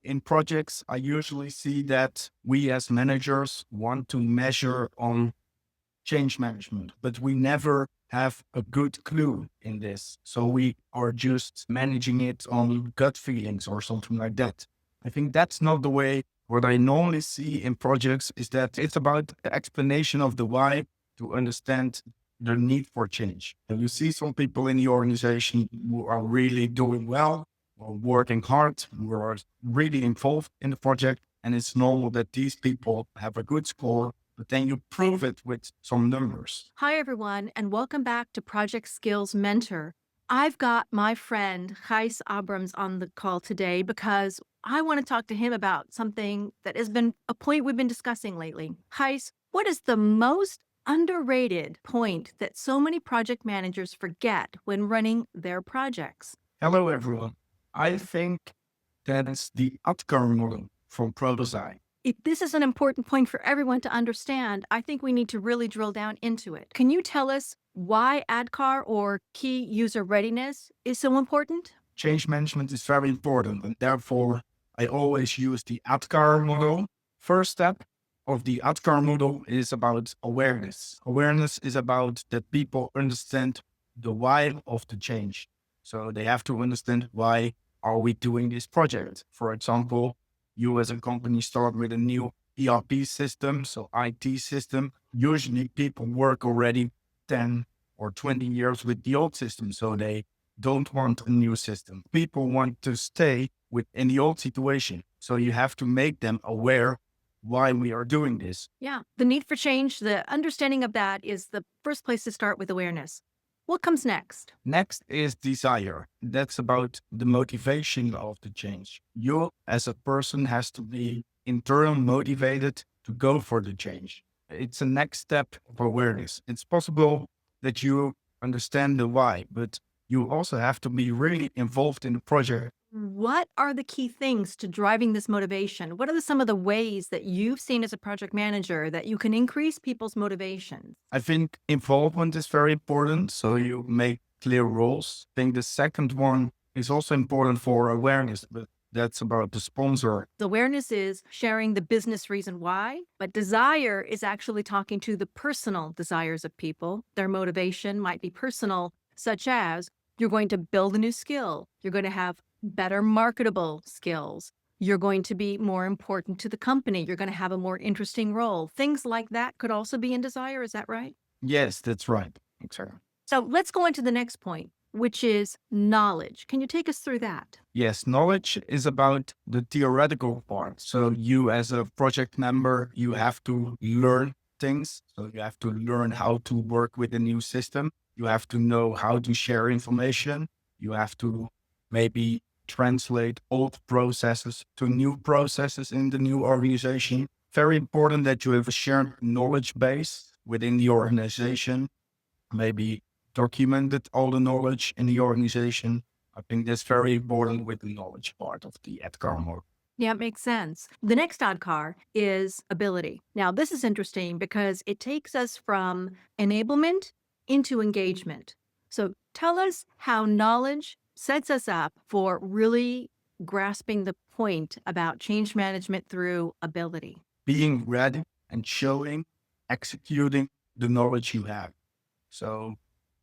In projects, I usually see that we as managers want to measure on change management, but we never have a good clue in this. So we are just managing it on gut feelings or something like that. I think that's not the way. What I normally see in projects is that it's about the explanation of the why to understand the need for change. And you see some people in the organization who are really doing well, or working hard, who are really involved in the project. And it's normal that these people have a good score, but then you prove it with some numbers. Hi, everyone, and welcome back to Project Skills Mentor. I've got my friend Gijs Abrahams on the call today because I want to talk to him about something that has been a point we've been discussing lately. Gijs, what is the most underrated point that so many project managers forget when running their projects? Hello, everyone. I think that is the ADKAR model from Prototype. If this is an important point for everyone to understand, I think we need to really drill down into it. Can you tell us why ADKAR or key user readiness is so important? Change management is very important, and therefore I always use the ADKAR model. First step of the ADKAR model is about awareness. Awareness is about that people understand the why of the change. So they have to understand, why are we doing this project? For example, you as a company start with a new ERP system, so IT system. Usually people work already 10 or 20 years with the old system, so they don't want a new system. People want to stay within the old situation. So you have to make them aware why we are doing this. Yeah, the need for change, the understanding of that is the first place to start with awareness. What comes next? Next is desire. That's about the motivation of the change. You as a person has to be internal motivated to go for the change. It's a next step of awareness. It's possible that you understand the why, but you also have to be really involved in the project. What are the key things to driving this motivation? What are some of the ways that you've seen as a project manager that you can increase people's motivation? I think involvement is very important. So you make clear roles. I think the second one is also important for awareness, but that's about the sponsor. Awareness is sharing the business reason why, but desire is actually talking to the personal desires of people. Their motivation might be personal, such as you're going to build a new skill, you're going to have better marketable skills, you're going to be more important to the company, you're going to have a more interesting role. Things like that could also be in desire. Is that right? Yes, that's right. Exactly. So let's go into the next point, which is knowledge. Can you take us through that? Yes, knowledge is about the theoretical part. So you as a project member, you have to learn things. So you have to learn how to work with a new system. You have to know how to share information. You have to maybe translate old processes to new processes in the new organization. Very important that you have a shared knowledge base within the organization, maybe documented all the knowledge in the organization. I think that's very important with the knowledge part of the ADKAR model. Yeah, it makes sense. The next ADKAR is ability. Now, this is interesting because it takes us from enablement into engagement. So tell us how knowledge sets us up for really grasping the point about change management through ability. Being ready and showing, executing the knowledge you have. So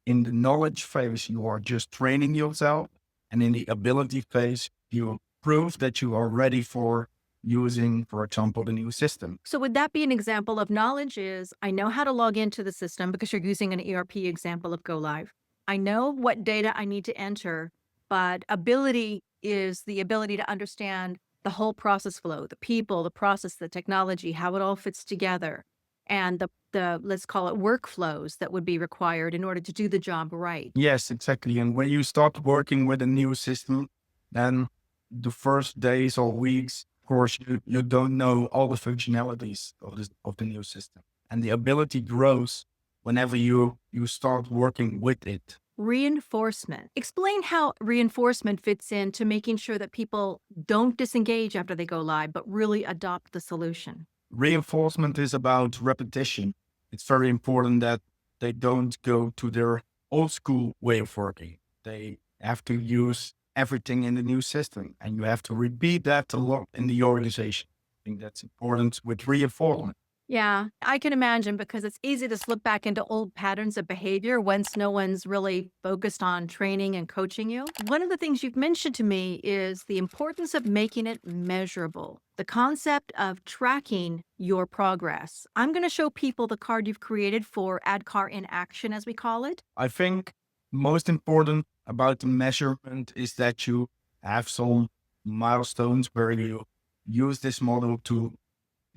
in the knowledge phase, you are just training yourself. And in the ability phase, you prove that you are ready for using, for example, the new system. So would that be an example of knowledge is I know how to log into the system because you're using an ERP example of Go Live. I know what data I need to enter, but ability is the ability to understand the whole process flow, the people, the process, the technology, how it all fits together, and the let's call it workflows that would be required in order to do the job right. Yes, exactly. And when you start working with a new system, then the first days or weeks, of course, you don't know all the functionalities of the new system. And the ability grows whenever you start working with it. Reinforcement. Explain how reinforcement fits into making sure that people don't disengage after they go live, but really adopt the solution. Reinforcement is about repetition. It's very important that they don't go to their old school way of working. They have to use everything in the new system. And you have to repeat that a lot in the organization. I think that's important with reinforcement. Yeah, I can imagine because it's easy to slip back into old patterns of behavior once no one's really focused on training and coaching you. One of the things you've mentioned to me is the importance of making it measurable, the concept of tracking your progress. I'm going to show people the card you've created for ADKAR in action, as we call it. I think most important about the measurement is that you have some milestones where you use this model to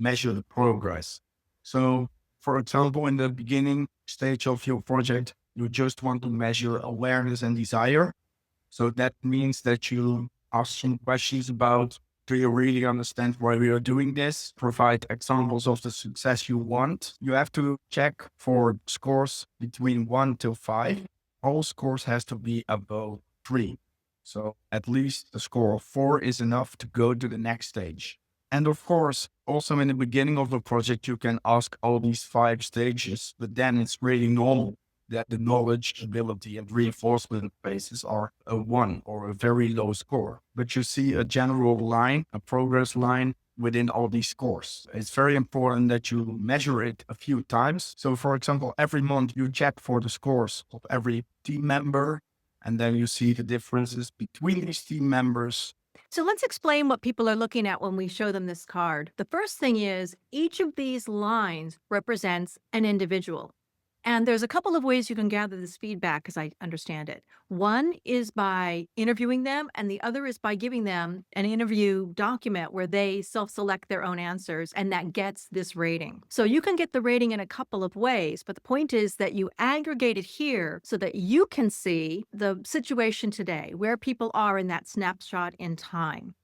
measure the progress. So, for example, in the beginning stage of your project, you just want to measure awareness and desire. So that means that you ask some questions about, do you really understand why we are doing this? Provide examples of the success you want. You have to check for scores between 1 to 5. All scores has to be above 3. So at least a score of 4 is enough to go to the next stage. And of course, also in the beginning of the project, you can ask all these 5 stages, but then it's really normal that the knowledge, ability, and reinforcement phases are a 1 or a very low score. But you see a general line, a progress line within all these scores. It's very important that you measure it a few times. So for example, every month you check for the scores of every team member, and then you see the differences between these team members. So let's explain what people are looking at when we show them this card. The first thing is each of these lines represents an individual. And there's a couple of ways you can gather this feedback, as I understand it. One is by interviewing them, and the other is by giving them an interview document where they self-select their own answers, and that gets this rating. So you can get the rating in a couple of ways, but the point is that you aggregate it here so that you can see the situation today, where people are in that snapshot in time.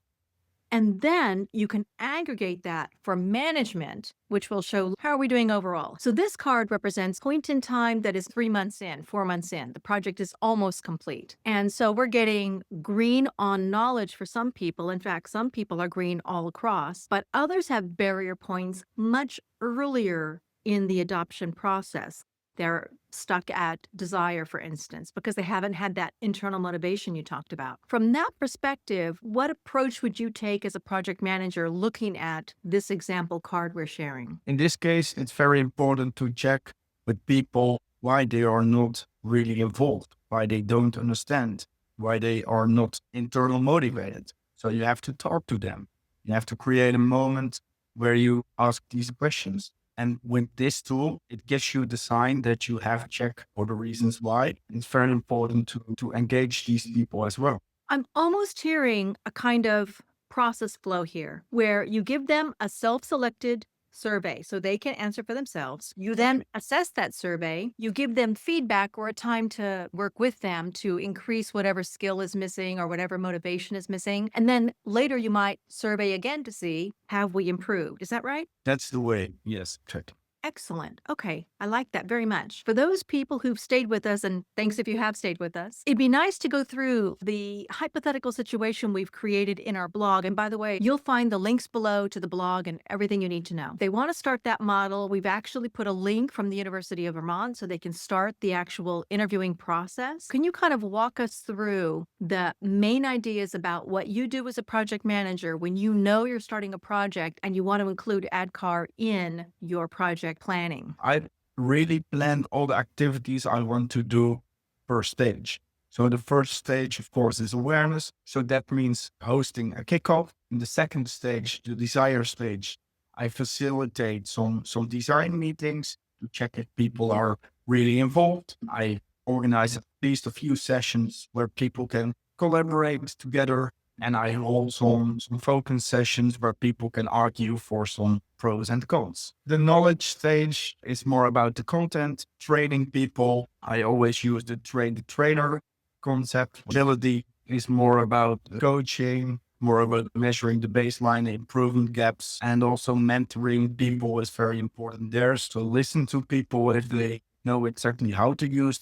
And then you can aggregate that for management, which will show how are we doing overall. So this card represents point in time that is 3 months in, 4 months in. The project is almost complete. And so we're getting green on knowledge for some people. In fact, some people are green all across, but others have barrier points much earlier in the adoption process. They're stuck at desire, for instance, because they haven't had that internal motivation you talked about. From that perspective, what approach would you take as a project manager looking at this example card we're sharing? In this case, it's very important to check with people why they are not really involved, why they don't understand, why they are not internal motivated. So you have to talk to them. You have to create a moment where you ask these questions. And with this tool, it gives you the sign that you have checked for the reasons why. It's very important to engage these people as well. I'm almost hearing a kind of process flow here where you give them a self-selected survey so they can answer for themselves. You then assess that survey. You give them feedback or a time to work with them to increase whatever skill is missing or whatever motivation is missing. And then later you might survey again to see, have we improved? Is that right? That's the way. Yes, check. Excellent. Okay. I like that very much. For those people who've stayed with us, and thanks if you have stayed with us, it'd be nice to go through the hypothetical situation we've created in our blog. And by the way, you'll find the links below to the blog and everything you need to know. They want to start that model. We've actually put a link from the University of Vermont so they can start the actual interviewing process. Can you kind of walk us through the main ideas about what you do as a project manager when you know you're starting a project and you want to include ADKAR in your project planning? I really planned all the activities I want to do per stage. So the first stage, of course, is awareness. So that means hosting a kickoff. In the second stage, the desire stage, I facilitate some design meetings to check if people are really involved. I organize at least a few sessions where people can collaborate together. And I hold some focus sessions where people can argue for some pros and cons. The knowledge stage is more about the content, training people. I always use the train the trainer concept. Agility is more about coaching, more about measuring the baseline improvement gaps, and also mentoring people is very important there. So listen to people if they know exactly how to use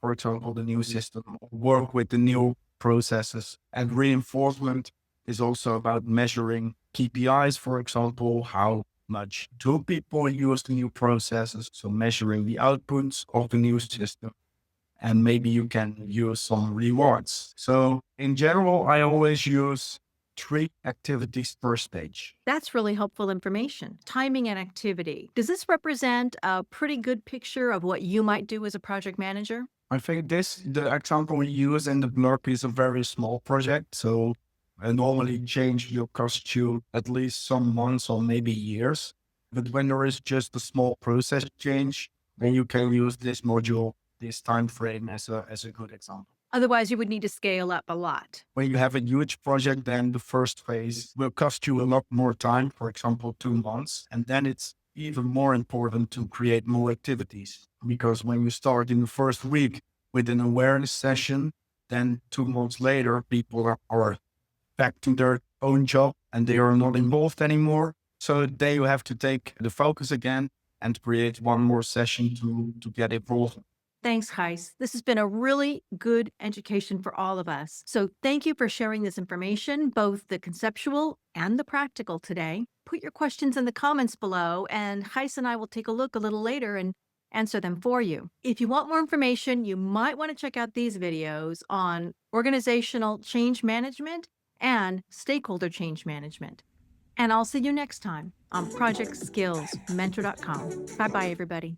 for example, the new system, work with the new processes. And reinforcement is also about measuring KPIs, for example, how much do people use the new processes? So measuring the outputs of the new system. and maybe you can use some rewards. So in general, I always use 3 activities per stage. That's really helpful information. Timing and activity. Does this represent a pretty good picture of what you might do as a project manager? I think the example we use in the blurb is a very small project. So a normally change will cost you at least some months or maybe years. But when there is just a small process change, then you can use this module, this time frame as a good example. Otherwise, you would need to scale up a lot. When you have a huge project, then the first phase will cost you a lot more time, for example, 2 months. And then it's even more important to create more activities. Because when you start in the first week with an awareness session, then 2 months later, people are back to their own job and they are not involved anymore. So then you have to take the focus again and create one more session to get involved. Thanks, Gijs. This has been a really good education for all of us. So thank you for sharing this information, both the conceptual and the practical today. Put your questions in the comments below, and Gijs and I will take a look a little later and answer them for you. If you want more information, you might want to check out these videos on organizational change management and stakeholder change management. And I'll see you next time on projectskillsmentor.com. Bye-bye, everybody.